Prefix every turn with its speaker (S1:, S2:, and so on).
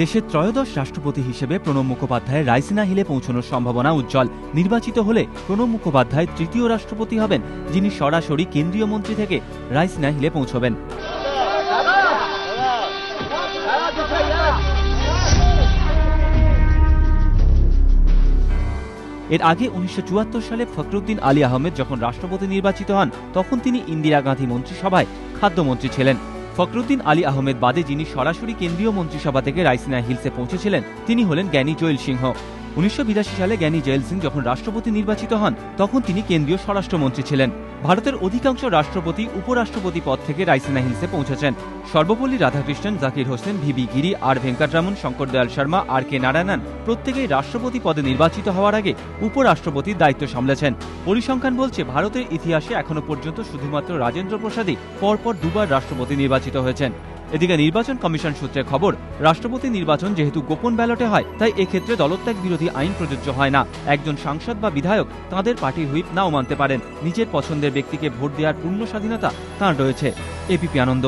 S1: দেশের ত্রয়োদশ রাষ্ট্রপতি হিসেবে প্রণব মুখোপাধ্যায়ের রাইসিনা হিলে পৌঁছানোর সম্ভাবনা উজ্জ্বল। নির্বাচিত হলে প্রণব মুখোপাধ্যায় তৃতীয় রাষ্ট্রপতি হবেন, যিনি সরাসরি কেন্দ্রীয় মন্ত্রী থেকে রাইসিনা হিলে পৌঁছবেন। এর আগে 1974 সালে ফখরুদ্দিন আলী আহমেদ যখন রাষ্ট্রপতি নির্বাচিত হন, তখন তিনি ইন্দিরা গান্ধী মন্ত্রিসভায় খাদ্যমন্ত্রী ছিলেন। ফখরুদ্দিন আলী আহমেদ বাদে যিনি সরাসরি কেন্দ্রীয় মন্ত্রিসভা থেকে রাইসিনা হিলসে পৌঁছেছিলেন, তিনি হলেন জ্ঞানী জৈল সিংহ। 1982 সালে জ্ঞানী জৈল সিং যখন রাষ্ট্রপতি নির্বাচিত হন, তখন তিনি কেন্দ্রীয় স্বরাষ্ট্রমন্ত্রী ছিলেন। ভারতের অধিকাংশ রাষ্ট্রপতি উপরাষ্ট্রপতি পদ থেকে রাইসিনা হিলসে পৌঁছেছেন। সর্বপল্লী রাধাকৃষ্ণন, জাকির হোসেন, ভিবি গিরি, আর ভেঙ্কটরামন, শঙ্কর দয়াল শর্মা, আর কে নারায়ণন প্রত্যেকেই রাষ্ট্রপতি পদে নির্বাচিত হওয়ার আগে উপরাষ্ট্রপতির দায়িত্ব সামলেছেন। পরিসংখ্যান বলছে, ভারতের ইতিহাসে এখনো পর্যন্ত শুধুমাত্র রাজেন্দ্র প্রসাদই পরপর দুবার রাষ্ট্রপতি নির্বাচিত হয়েছেন। এদিকে নির্বাচন কমিশন সূত্রে খবর, রাষ্ট্রপতি নির্বাচন যেহেতু গোপন ব্যালটে হয়, তাই এক্ষেত্রে দলত্যাগ বিরোধী আইন প্রযোজ্য হয় না। একজন সাংসদ বা বিধায়ক তাঁদের পার্টির হুইপ নাও মানতে পারেন। নিজের পছন্দের ব্যক্তিকে ভোট দেওয়ার পূর্ণ স্বাধীনতা তাঁর রয়েছে। এবিপি আনন্দ।